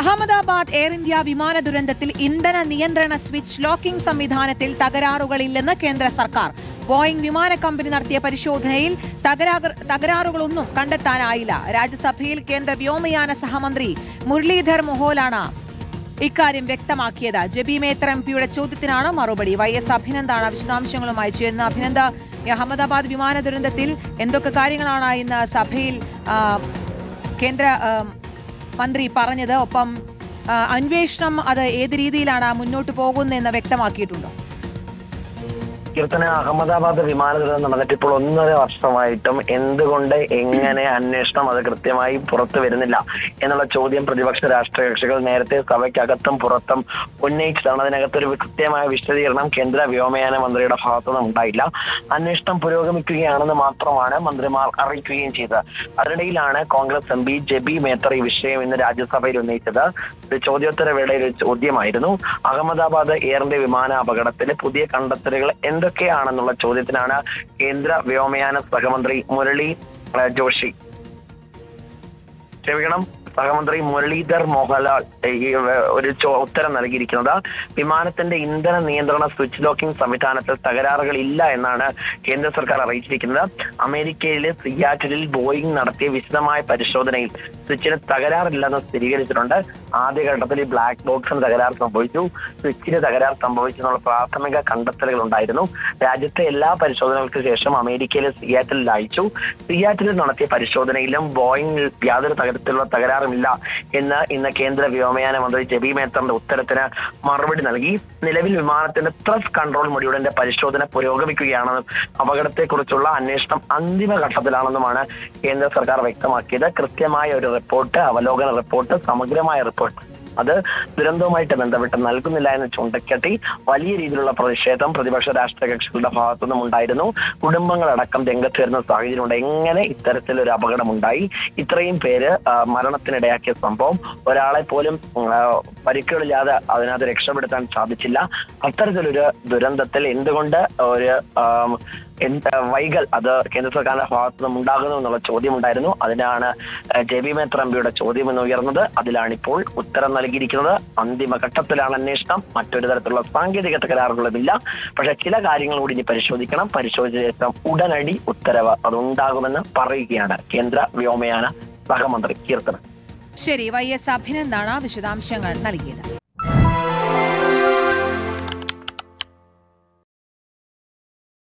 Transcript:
Ahmedabad air India വിമാന ദുരന്തത്തിൽ ഇന്ധന നിയന്ത്രണ സ്വിച്ച് ലോക്കിംഗ് സംവിധാനത്തിൽ തകരാറുകളില്ലെന്ന് കേന്ദ്ര സർക്കാർ. ബോയിംഗ് വിമാന കമ്പനി നടത്തിയ പരിശോധനയിൽ തകരാറുകളൊന്നും കണ്ടെത്താനായില്ല. രാജ്യസഭയിൽ കേന്ദ്ര വ്യോമയാന സഹമന്ത്രി മുരളീധർ മൊഹോലാണ് ഇക്കാര്യം വ്യക്തമാക്കിയത്. ജെബി മേത്തർ എംപിയുടെ ചോദ്യത്തിനാണ് മറുപടി. വൈഎസ് അഭിനന്ദാണ് വിശദാംശങ്ങളുമായി ചേരുന്നത്. അഭിനന്ദ, അഹമ്മദാബാദ് വിമാന ദുരന്തത്തിൽ എന്തൊക്കെ കാര്യങ്ങളാണ് ഇന്ന് സഭയിൽ കേന്ദ്ര മന്ത്രി പറഞ്ഞത്? ഒപ്പം അന്വേഷണം അത് ഏത് രീതിയിലാണ് മുന്നോട്ട് പോകുന്നതെന്ന് വ്യക്തമാക്കിയിട്ടുണ്ടോ? കീർത്തന, അഹമ്മദാബാദ് വിമാന ദുരന്തം നടന്നിട്ട് ഇപ്പോൾ 1.5 വർഷമായിട്ടും എന്തുകൊണ്ട് എങ്ങനെ അന്വേഷണം അത് കൃത്യമായി പുറത്തു വരുന്നില്ല എന്നുള്ള ചോദ്യം പ്രതിപക്ഷ രാഷ്ട്രീയ കക്ഷികൾ നേരത്തെ സഭയ്ക്കകത്തും പുറത്തും ഉന്നയിച്ചതാണ്. അതിനകത്തൊരു കൃത്യമായ വിശദീകരണം കേന്ദ്ര വ്യോമയാന മന്ത്രിയുടെ ഭാഗത്തുനിന്നും ഉണ്ടായില്ല. അന്വേഷണം പുരോഗമിക്കുകയാണെന്ന് മാത്രമാണ് മന്ത്രിമാർ അറിയിക്കുകയും ചെയ്തത്. അതിനിടയിലാണ് കോൺഗ്രസ് എം പി ജെബി മേത്തർ ഈ വിഷയം ഇന്ന് രാജ്യസഭയിൽ ഉന്നയിച്ചത്. ചോദ്യോത്തര വേളയിൽ ഒരു ചോദ്യമായിരുന്നു. അഹമ്മദാബാദ് എയർ ഇന്ത്യ വിമാന അപകടത്തിൽ പുതിയ കണ്ടെത്തലുകൾ എന്തൊക്കെയാണെന്നുള്ള ചോദ്യത്തിനാണ് കേന്ദ്ര വ്യോമയാന സഹമന്ത്രി സഹമന്ത്രി മുരളീധർ മോഹൻലാൽ ഒരു ഉത്തരം നൽകിയിരിക്കുന്നത്. വിമാനത്തിന്റെ ഇന്ധന നിയന്ത്രണ സ്വിച്ച് ലോക്കിംഗ് സംവിധാനത്തിൽ തകരാറുകൾ ഇല്ല എന്നാണ് കേന്ദ്ര സർക്കാർ അറിയിച്ചിരിക്കുന്നത്. അമേരിക്കയിലെ സിയാറ്റിലിൽ ബോയിംഗ് നടത്തിയ വിശദമായ പരിശോധനയിൽ സ്വിച്ചിന് തകരാറില്ലെന്ന് സ്ഥിരീകരിച്ചിട്ടുണ്ട്. ആദ്യഘട്ടത്തിൽ ഈ ബ്ലാക്ക് ബോക്സിന് തകരാർ സംഭവിച്ചു, സ്വിച്ചിന് തകരാർ സംഭവിച്ചെന്നുള്ള പ്രാഥമിക കണ്ടെത്തലുകൾ ഉണ്ടായിരുന്നു. രാജ്യത്തെ എല്ലാ പരിശോധനകൾക്ക് ശേഷം അമേരിക്കയിലെ സിയാറ്റിലിൽ അയച്ചു. സിയാറ്റിലിൽ നടത്തിയ പരിശോധനയിലും ബോയിംഗിൽ യാതൊരു തരത്തിലുള്ള തകരാറില്ല എന്ന് ഇന്ന് കേന്ദ്ര വ്യോമയാന മന്ത്രി ജെബി മേത്തറിന്റെ ഉത്തരത്തിന് മറുപടി നൽകി. നിലവിൽ വിമാനത്തിന്റെ ത്രസ്റ്റ് കൺട്രോൾ മൊഡ്യൂളിന്റെ പരിശോധന പുരോഗമിക്കുകയാണെന്നും അപകടത്തെക്കുറിച്ചുള്ള അന്വേഷണം അന്തിമഘട്ടത്തിലാണെന്നുമാണ് കേന്ദ്ര സർക്കാർ വ്യക്തമാക്കിയത്. കൃത്യമായ ഒരു റിപ്പോർട്ട്, അവലോകന റിപ്പോർട്ട്, സമഗ്രമായ റിപ്പോർട്ട് അത് ദുരന്തവുമായിട്ട് ബന്ധപ്പെട്ട് നൽകുന്നില്ല എന്ന് ചൂണ്ടിക്കാട്ടി വലിയ രീതിയിലുള്ള പ്രതിഷേധം പ്രതിപക്ഷ രാഷ്ട്രീയ കക്ഷികളുടെ ഭാഗത്തുനിന്നും ഉണ്ടായിരുന്നു. കുടുംബങ്ങളടക്കം രംഗത്ത് വരുന്ന സാഹചര്യമുണ്ട്. എങ്ങനെ ഇത്തരത്തിലൊരു അപകടമുണ്ടായി, ഇത്രയും പേര് മരണത്തിനിടയാക്കിയ സംഭവം, ഒരാളെ പോലും പരിക്കുകളില്ലാതെ അതിനകത്ത് രക്ഷപ്പെടുത്താൻ സാധിച്ചില്ല. അത്തരത്തിലൊരു ദുരന്തത്തിൽ എന്തുകൊണ്ട് ഒരു വൈകൽ അത് കേന്ദ്ര സർക്കാരിന്റെ ഭാഗത്തുനിന്നും ഉണ്ടാകുന്നു എന്നുള്ള ചോദ്യമുണ്ടായിരുന്നു. അതിനാണ് ജെബി മേത്തർ എംപിയുടെ ചോദ്യം എന്ന് ഉയർന്നത്. അതിലാണിപ്പോൾ ഉത്തരം നൽകിയിരിക്കുന്നത്. അന്തിമഘട്ടത്തിലാണ് അന്വേഷണം. മറ്റൊരു തരത്തിലുള്ള സാങ്കേതിക തകരാറുകളുമില്ല. പക്ഷെ ചില കാര്യങ്ങൾ കൂടി ഇനി പരിശോധിക്കണം. പരിശോധിച്ച ശേഷം ഉടനടി ഉത്തരവ് അതുണ്ടാകുമെന്ന് പറയുകയാണ് കേന്ദ്ര വ്യോമയാന സഹമന്ത്രി. കീർത്തന. ശരി, വൈഎസ് അഭിനന്ദാണ് വിശദാംശങ്ങൾ നൽകിയത്.